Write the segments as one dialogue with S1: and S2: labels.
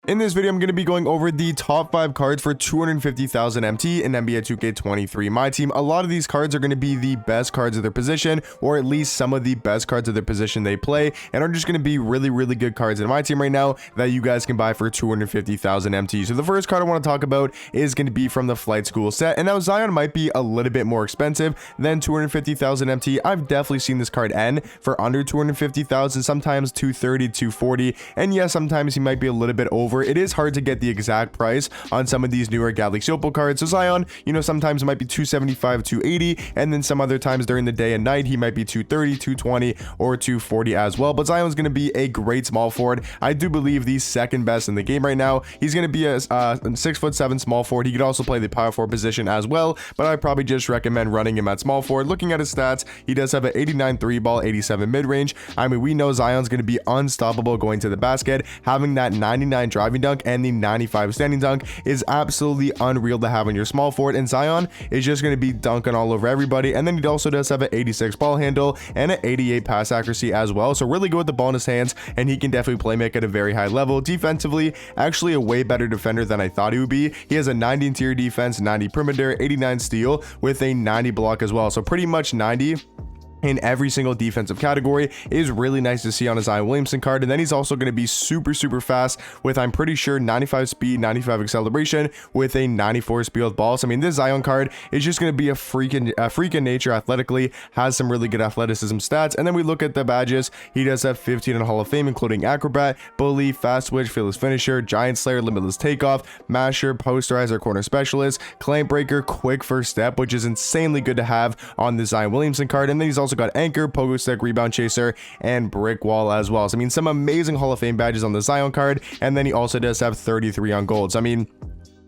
S1: In this video, I'm going to be going over the top 5 cards for 250,000 MT in NBA 2K23 My Team. A lot of these cards are going to be the best cards of their position, or at least some of the best cards of their position they play, and are just going to be really good cards in My Team right now that you guys can buy for 250,000 MT. So the first card I want to talk about is going to be from the Flight School set, and now Zion might be a little bit more expensive than 250,000 MT. I've definitely seen this card end for under 250,000, sometimes 230, 240, and yes, sometimes he might be a little bit over. It is hard to get the exact price on some of these newer Galaxy Opal cards. So Zion, sometimes it might be 275, 280, and then some other times during the day and night, he might be 230, 220, or 240 as well. But Zion's going to be a great small forward. I do believe the second best in the game right now. He's going to be a 6'7" small forward. He could also play the power forward position as well, but I probably just recommend running him at small forward. Looking at his stats, he does have an 89 3 ball, 87 mid-range. I mean, we know Zion's going to be unstoppable going to the basket. Having that 99 driving dunk and the 95 standing dunk is absolutely unreal to have on your small forward, and Zion is just going to be dunking all over everybody. And then he also does have an 86 ball handle and an 88 pass accuracy as well, so really good with the ball in his hands, and he can definitely play make at a very high level. Defensively, actually a way better defender than I thought he would be. He has a 90 interior defense, 90 perimeter, 89 steal with a 90 block as well, so pretty much 90 in every single defensive category is really nice to see on a Zion Williamson card. And then he's also going to be super fast with, I'm pretty sure, 95 speed, 95 acceleration with a 94 speed with balls. I mean, this Zion card is just going to be a freak in nature athletically, has some really good athleticism stats. And then we look at the badges. He does have 15 in Hall of Fame, including Acrobat, Bully, Fast Switch, Fearless Finisher, Giant Slayer, Limitless Takeoff, Masher, Posterizer, Corner Specialist, Claim Breaker, Quick First Step, which is insanely good to have on the Zion Williamson card. And then he's also got Anchor, Pogo Stick, Rebound Chaser, and Brick Wall as well. So I mean, some amazing Hall of Fame badges on the Zion card, and then he also does have 33 on golds. I mean,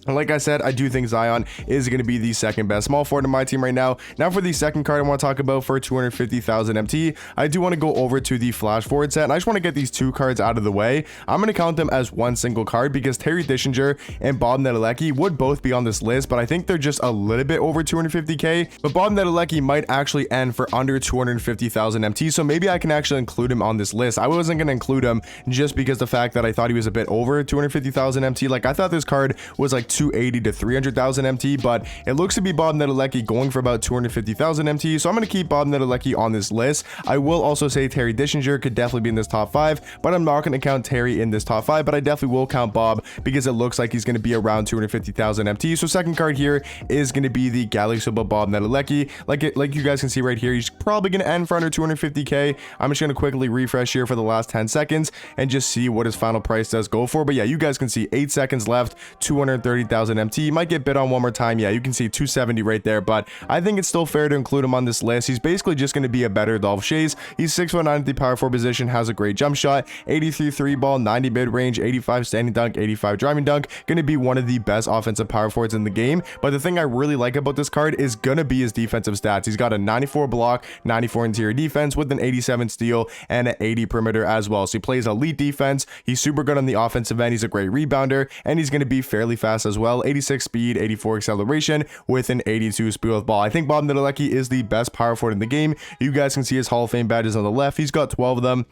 S1: like I said, I do think Zion is going to be the second best small forward in my team right now. Now for the second card I want to talk about for 250,000 MT, I do want to go over to the flash forward set, and I just want to get these two cards out of the way. I'm going to count them as one single card because Terry Dischinger and Bob Nedelecki would both be on this list, but I think they're just a little bit over 250k. But Bob Nedelecki might actually end for under 250,000 MT, so maybe I can actually include him on this list. I wasn't going to include him just because the fact that I thought he was a bit over 250,000 MT. Like, I thought this card was like 280 to 300,000 MT, but it looks to be Bob Nedelecki going for about 250,000 MT, so I'm going to keep Bob Nedelecki on this list. I will also say Terry Dischinger could definitely be in this top 5, but I'm not going to count Terry in this top 5, but I definitely will count Bob because it looks like he's going to be around 250,000 MT. So second card here is going to be the Galaxy Opal Bob Nedelecki. Like you guys can see right here, he's probably going to end for under 250k. I'm just going to quickly refresh here for the last 10 seconds and just see what his final price does go for. But yeah, you guys can see 8 seconds left, 230,000 MT. He might get bid on one more time. Yeah, you can see 270 right there, but I think it's still fair to include him on this list. He's basically just going to be a better Dolph Shays. He's 6'9" at the power forward position, has a great jump shot, 83 3 ball, 90 mid range, 85 standing dunk, 85 driving dunk. Going to be one of the best offensive power forwards in the game. But the thing I really like about this card is going to be his defensive stats. He's got a 94 block, 94 interior defense with an 87 steal and an 80 perimeter as well. So he plays elite defense. He's super good on the offensive end. He's a great rebounder, and he's going to be fairly fast as well. 86 speed, 84 acceleration with an 82 speed with ball. I think Bob Nedelecki is the best power forward in the game. You guys can see his Hall of Fame badges on the left. He's got 12 of them,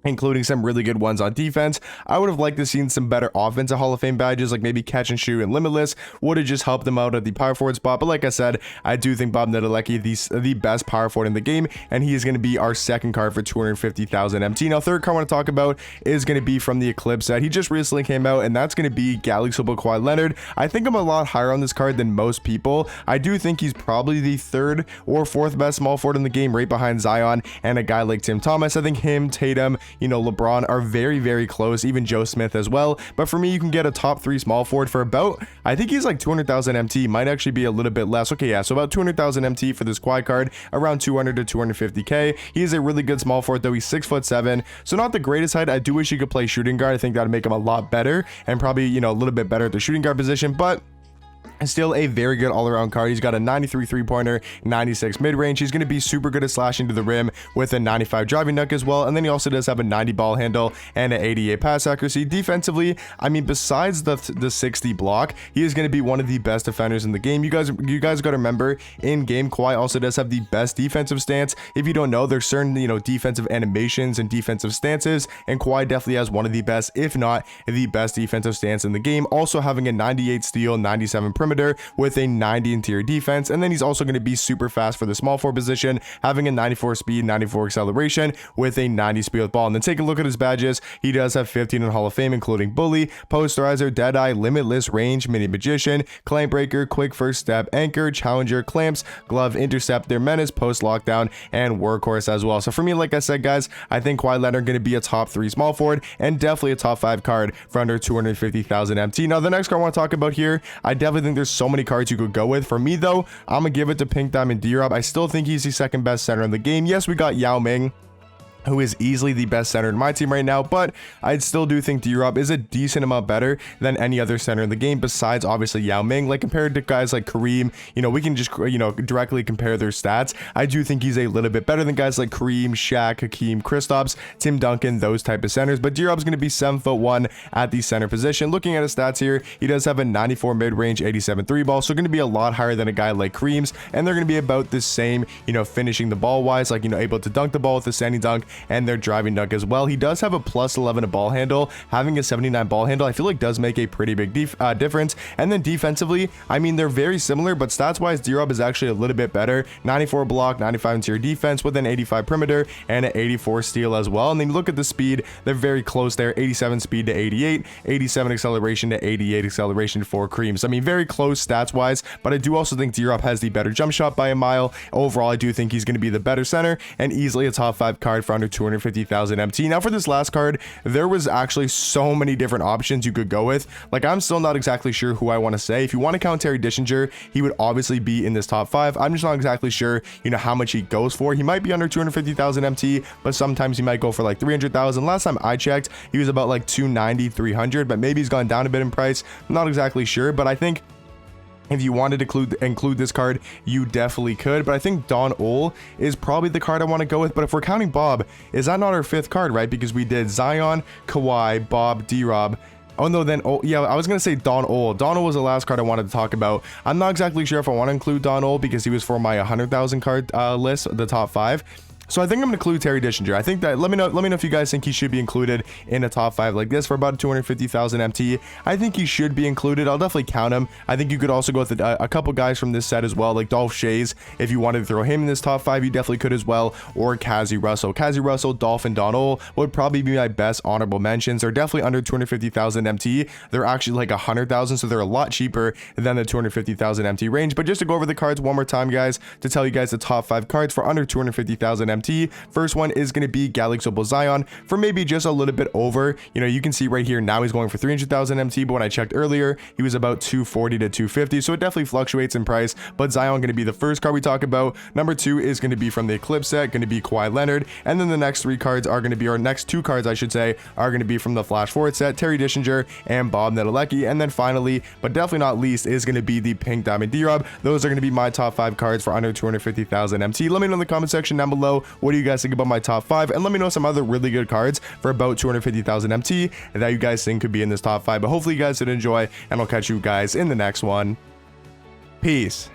S1: including some really good ones on defense. I would have liked to seen some better offensive Hall of Fame badges, like maybe Catch and Shoot and Limitless would have just helped them out at the power forward spot. But like I said, I do think Bob Nedelecki the best power forward in the game, and he is going to be our second card for 250,000 MT. Now third card I want to talk about is going to be from the Eclipse set. He just recently came out, and that's going to be Galaxy Opal Kawhi Leonard. I think I'm a lot higher on this card than most people. I do think he's probably the third or fourth best small forward in the game, right behind Zion and a guy like Tim Thomas. I think him, Tatum, LeBron are very close, even Joe Smith as well. But for me, you can get a top 3 small forward for about, I think he's like 200,000 MT, might actually be a little bit less. Okay, yeah, so about 200,000 MT for this Kawhi card, around 200 to 250k. He is a really good small forward though. He's 6'7", so not the greatest height. I do wish he could play shooting guard. I think that would make him a lot better, and probably, a little bit better at the shooting guard position, but Still a very good all-around card. He's got a 93 three-pointer, 96 mid-range. He's going to be super good at slashing to the rim with a 95 driving dunk as well. And then he also does have a 90 ball handle and an 88 pass accuracy. Defensively, I mean, besides the 60 block, he is going to be one of the best defenders in the game. You guys got to remember, in game, Kawhi also does have the best defensive stance. If you don't know, there's certain, defensive animations and defensive stances, and Kawhi definitely has one of the best, if not the best defensive stance in the game. Also having a 98 steal, 97 perimeter with a 90 interior defense. And then he's also going to be super fast for the small forward position, having a 94 speed, 94 acceleration with a 90 speed with ball. And then take a look at his badges. He does have 15 in Hall of Fame, including Bully, Posterizer, Deadeye, Limitless, Range, Mini Magician, Clamp Breaker, Quick First Step, Anchor, Challenger, Clamps, Glove, Interceptor, Menace, Post Lockdown, and Workhorse as well. So for me, like I said, guys, I think Kawhi Leonard going to be a top 3 small forward and definitely a top 5 card for under 250,000 MT. Now, the next card I want to talk about here, I definitely think there's so many cards you could go with. For me, though, I'm going to give it to Pink Diamond D-Rob. I still think he's the second best center in the game. Yes, we got Yao Ming, who is easily the best center in my team right now, but I still do think D-Rob is a decent amount better than any other center in the game besides obviously Yao Ming. Like, compared to guys like Kareem, we can just directly compare their stats. I do think he's a little bit better than guys like Kareem, Shaq, Hakeem, Kristaps, Tim Duncan, those type of centers. But D-Rob's going to be 7'1" at the center position. Looking at his stats here, he does have a 94 mid-range, 87 3 ball, so going to be a lot higher than a guy like Kareem's, and they're going to be about the same, finishing the ball wise, like, able to dunk the ball with a standing dunk and their driving dunk as well. He does have a plus 11 ball handle. Having a 79 ball handle, I feel like does make a pretty big difference. And then defensively, I mean, they're very similar, but stats wise, D-Rob is actually a little bit better. 94 block, 95 interior defense with an 85 perimeter and an 84 steal as well. And then you look at the speed, they're very close there. 87 speed to 88, 87 acceleration to 88 acceleration for Kareem. So I mean, very close stats wise, but I do also think D-Rob has the better jump shot by a mile. Overall, I do think he's going to be the better center and easily a top 5 card for under 250,000 MT. Now for this last card, there was actually so many different options you could go with. Like, I'm still not exactly sure who I want to say. If you want to count Terry Dischinger, he would obviously be in this top 5. I'm just not exactly sure, how much he goes for. He might be under 250,000 MT, but sometimes he might go for like 300,000. Last time I checked, he was about like 290, 300, but maybe he's gone down a bit in price. I'm not exactly sure, but I think if you wanted to include this card, you definitely could. But I think Don Ole is probably the card I want to go with. But if we're counting Bob, is that not our 5th card, right? Because we did Zion, Kawhi, Bob, D-Rob. Oh no, then, oh yeah, I was gonna say Don Ole. Don Ole was the last card I wanted to talk about. I'm not exactly sure if I want to include Don Ole because he was for my 100,000 card list, the top 5. So I think I'm going to include Terry Dischinger. I think that, let me know if you guys think he should be included in a top 5 like this for about 250,000 MT. I think he should be included. I'll definitely count him. I think you could also go with a couple guys from this set as well, like Dolph Shays. If you wanted to throw him in this top 5, you definitely could as well. Or Kazi Russell. Kazi Russell, Dolph, and Don Ole would probably be my best honorable mentions. They're definitely under 250,000 MT. They're actually like 100,000, so they're a lot cheaper than the 250,000 MT range. But just to go over the cards one more time, guys, to tell you guys the top 5 cards for under 250,000 MT. First one is going to be Galaxy Opal Zion for maybe just a little bit over. You can see right here now he's going for 300,000 MT, but when I checked earlier, he was about 240 to 250, so it definitely fluctuates in price. But Zion going to be the first card we talk about. Number 2 is going to be from the Eclipse set, going to be Kawhi Leonard, and then the next 3 cards are going to be, our next 2 cards I should say, are going to be from the Flash Forward set, Terry Dischinger and Bob Nedelecki. And then finally, but definitely not least, is going to be the Pink Diamond D-Rob. Those are going to be my top 5 cards for under 250,000 MT. Let me know in the comment section down below, what do you guys think about my top 5, and let me know some other really good cards for about 250,000 MT that you guys think could be in this top 5. But hopefully you guys did enjoy, and I'll catch you guys in the next one. Peace.